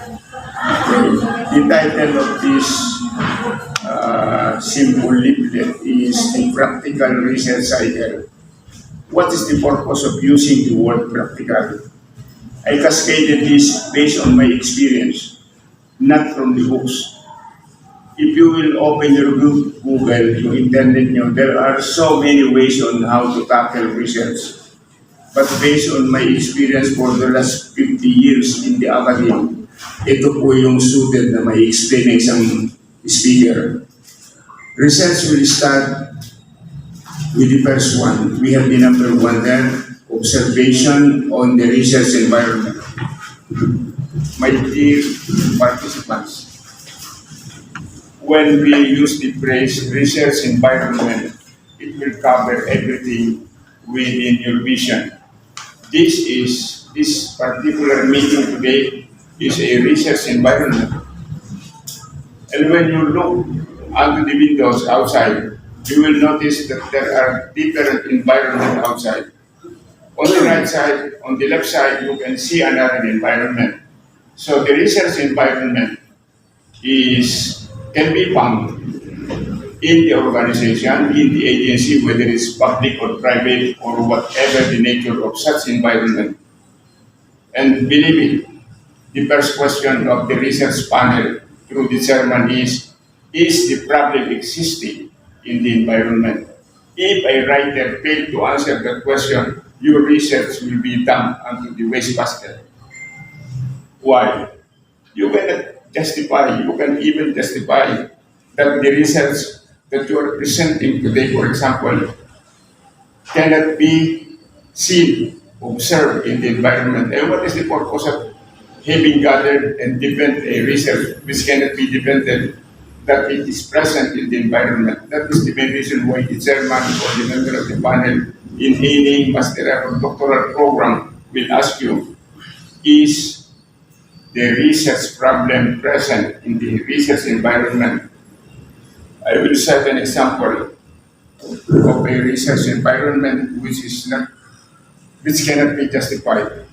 The title of this simple leaflet is the Practical Research Cycle. What is the purpose of using the word practical? I cascaded this based on my experience, not from the books. If you will open your Google, yung internet nyo, there are so many ways on how to tackle research. But based on my experience for the last 50 years in the academy, ito po yung suited na may explain ng isang speaker. Research will start with the first one. We have the number one there, observation on the research environment. My dear participants, when we use the phrase research environment, it will cover everything within your vision. This particular meeting today is a research environment. And when you look onto the windows outside, you will notice that there are different environments outside. On the right side, on the left side, you can see another environment. So the research environment can be found in the organization, in the agency, whether it's public or private or whatever the nature of such environment. And believe me, the first question of the research panel through the chairman is the problem existing in the environment? If a writer failed to answer that question, your research will be dumped onto the wastebasket. Why? You can even justify that the research that you are presenting today, for example, cannot be seen, observed in the environment. And what is the purpose of having gathered and defend a research which cannot be defended that it is present in the environment? That is the main reason why the chairman or the member of the panel in any master or doctoral program will ask you, is the research problem present in the research environment? I will cite an example of a research environment which cannot be justified.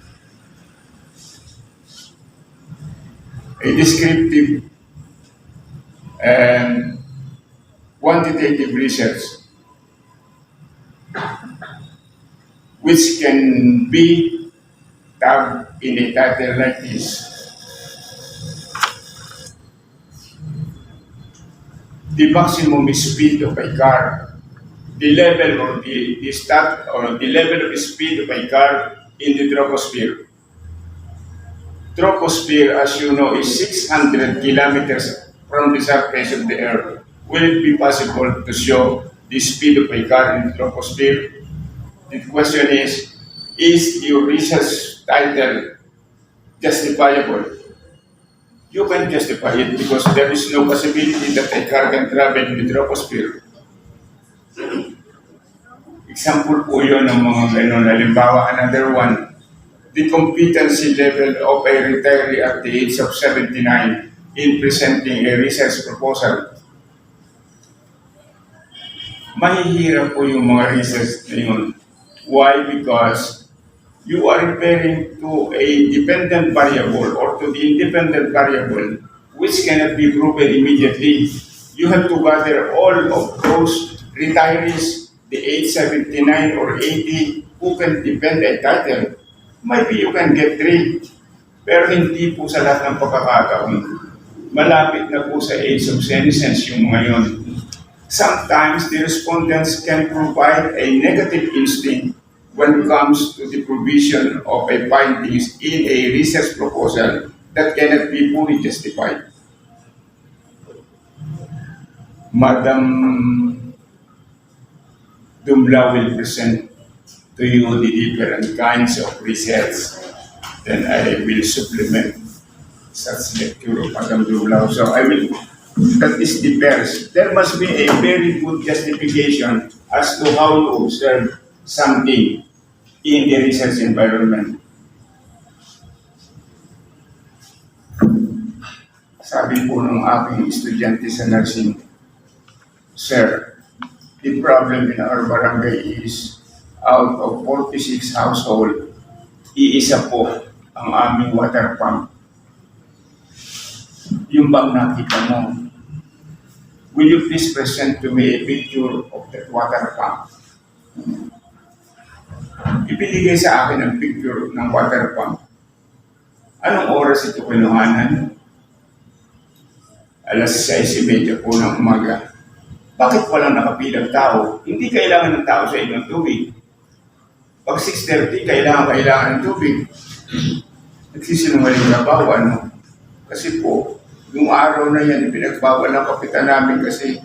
A descriptive and quantitative research which can be tagged in a title like this. The maximum speed of a car, the level or the level of speed of a car in the troposphere. Troposphere, as you know, is 600 kilometers from the surface of the Earth. Will it be possible to show the speed of a car in the troposphere? The question is your research title justifiable? You can justify it because there is no possibility that a car can travel in the troposphere. Example po yun ng mga gano'n. Halimbawa, another one, the competency level of a retiree at the age of 79 in presenting a research proposal. Mahihirap po yung mga research na yun. Why? Because you are referring to a dependent variable or to the independent variable which cannot be proven immediately. You have to gather all of those retirees, the age 79 or 80, who can defend a title. Maybe you can get 3, pero hindi po sa lahat ng pagkakataon. Malapit na po sa age of senescence yung mga yun. Sometimes the respondents can provide a negative instinct when it comes to the provision of a findings in a research proposal that cannot be fully justified. Madam Dumla will present to you the different kinds of research. Then I will supplement such lecture of Madam Dumla. So that is the first. There must be a very good justification as to how to observe something in the research environment. Sabi po ng aking estudyante sa nursing, Sir, the problem in our barangay is out of 46 household, iisa po ang aming water pump. yung bang nakita mo, will you please present to me a picture of that water pump? Ibinigay sa akin ang picture ng water pump. Anong oras ito kinuhanan? Alas 6:30 po ng umaga. Bakit walang nakapilang tao? Hindi kailangan ng tao sa inyong tubig. Pag 6:30, kailangan ng tubig. Nagsisinungaling na ba o ano? Kasi po, yung araw na yan, pinagbawal ng kapitan namin kasi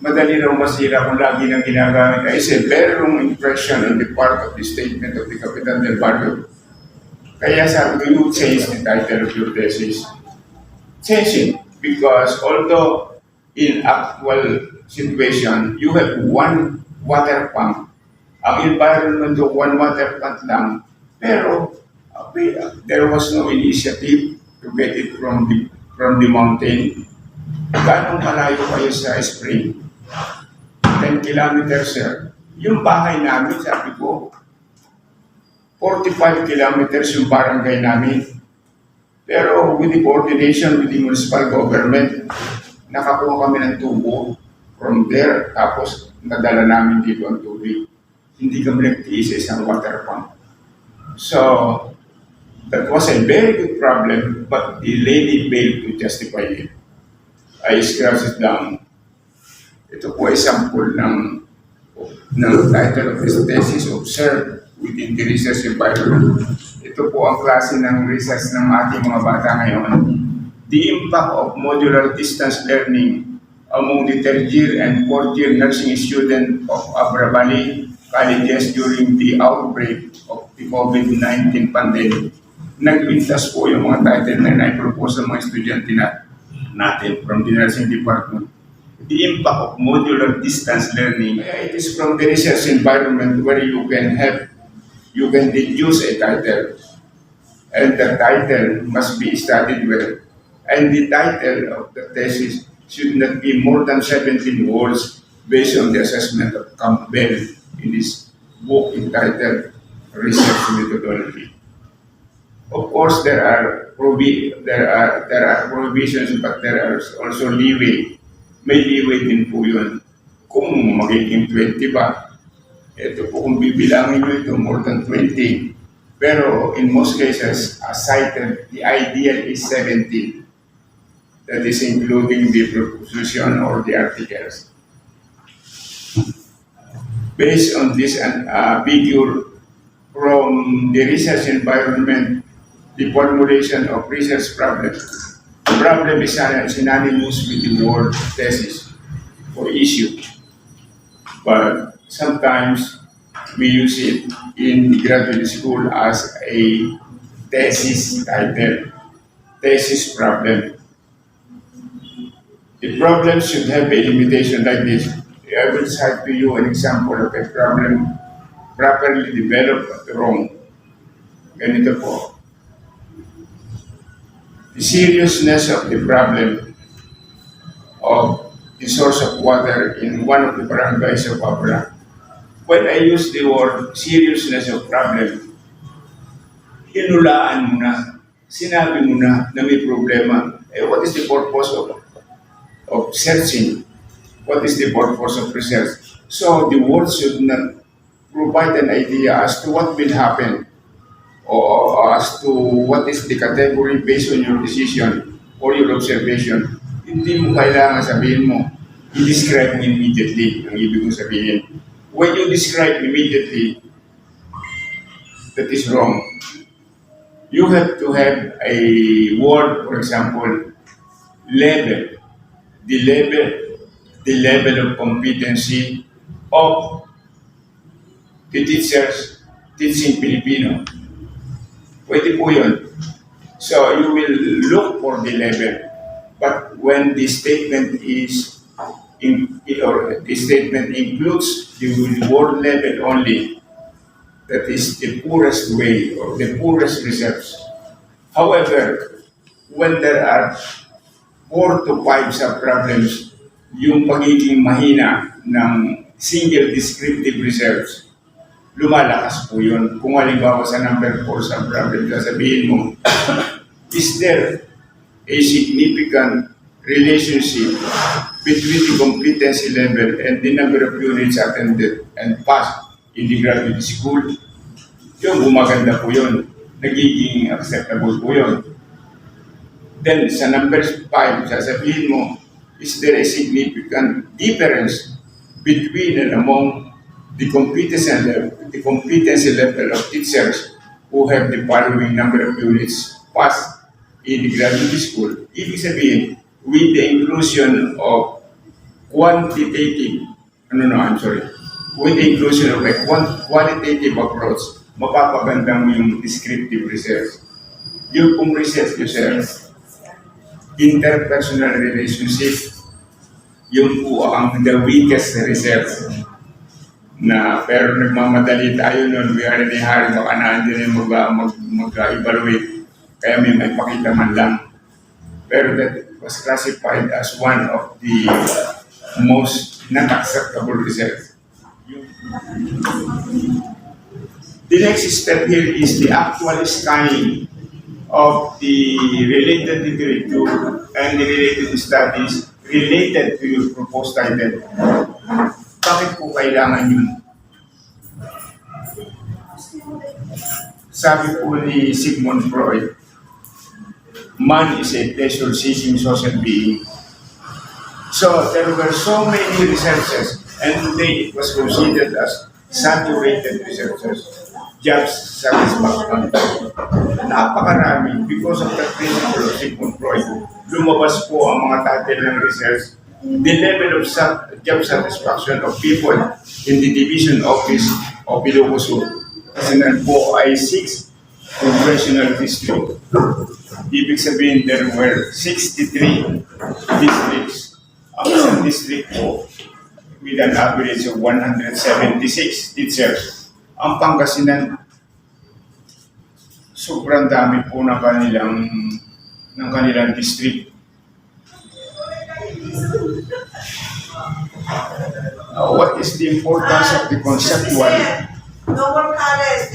madali raw masira kung lagi nang ginagamit. I said, very wrong impression on the part of the statement of the Kapitan del Barrio. Kaya sabi ko, you change the title of your thesis. Change it. Because although in actual situation, you have one water pump. Ang environment of one water pump lang. Pero there was no initiative to get it from the mountain. Ganong malayo kayo sa spring? 10 kilometers, sir. Yung bahay namin, sabi ko, 45 kilometers yung barangay namin. Pero with the coordination with the municipal government, nakakuha kami ng tubo from there, tapos nadala namin dito ang tubig. Hindi kami nagtiis sa isang water pump. So, that was a very good problem, but the lady failed to justify it. I scratched it down. Ito po ay sample ng title of this thesis, Observed within the Research Environment. Ito po ang klase ng research ng ating mga bata ngayon. The impact of modular distance learning among the third year and fourth year nursing student of Abra Valley colleges during the outbreak of the COVID-19 pandemic. Nagpintas po yung mga title na na-propose ng mga estudyante natin from the nursing department. The impact of modular distance learning. It is from the research environment where you can deduce a title. And the title must be studied well. And the title of the thesis should not be more than 17 words based on the assessment of Campbell in his book entitled Research Methodology. Of course, there are prohibitions, but there are also leeway. May leeway din po yun. Kung magiging 20 ba, ito po kung bibilangin nyo ito, more than 20. Pero in most cases, as cited, the ideal is 17. That is including the proposition or the articles. Based on this figure from the research environment, the formulation of research problems. The problem is synonymous with the word thesis or issue. But sometimes we use it in graduate school as a thesis title, thesis problem. The problem should have a limitation like this. I will cite to you an example of a problem properly developed but wrong. Ganito po. The seriousness of the problem of the source of water in one of the barangays of Abra. When I use the word seriousness of problem, hinulaan mo na, sinabi mo na may problema. What is the purpose of searching? What is the purpose of research? So the words should not provide an idea as to what will happen or as to what is the category based on your decision or your observation. Hindi mo kailangan sabihin mo, i-describe mo immediately ang ibig mong sabihin. When you describe immediately, that is wrong. You have to have a word, for example, level. The level of competency of the teachers teaching Filipino. Pwede po yun. So you will look for the level. But when the statement the statement includes the word level only, that is the poorest way or the poorest research. However, when there are 4 to 5 sub-problems, yung pagiging mahina ng single descriptive research, lumalakas po yun. Kung halimbawa sa number 4 sub-problem, sasabihin mo, is there a significant relationship between the competency level and the number of units attended and passed in the graduate school, yung gumaganda po yun. Nagiging acceptable po yun. Then sa number 5, sasabihin mo, is there a significant difference between and among the competency level of teachers who have the following number of units passed in the graduate school? Ibig sabihin, with the inclusion of quantitative, with the inclusion of a qualitative approach, mapapaganda mo yung descriptive research. Yung pong research nyo, sir, interpersonal relationship, yung po ang the weakest research na pero nagmamadali tayo nun, we are in a hurry, baka na hindi rin mag-evaluate, kaya may pakita man lang. Pero that was classified as one of the most not acceptable research. The next step here is the actual scanning of the related literature and the related studies related to your proposed title. Bakit po kailangan yun? Sabi po ni Sigmund Freud, man is a pleasure-seeking social being. So there were so many researchers, and today it was considered as saturated researchers. Jobs satisfaction. Napakarami because of the principle of Sigmund Freud. Lumabas po ang mga title ng research. The level of job satisfaction of people in the division office of Ilocos Sur. Kasi nan po ay 6 congressional districts. Ibig sabihin, there were 63 districts. Ang isang district po with an average of 176 teachers. Ang Pangasinan, sobrang dami po ng kanilang district. What is the importance of the conceptual? No more colors.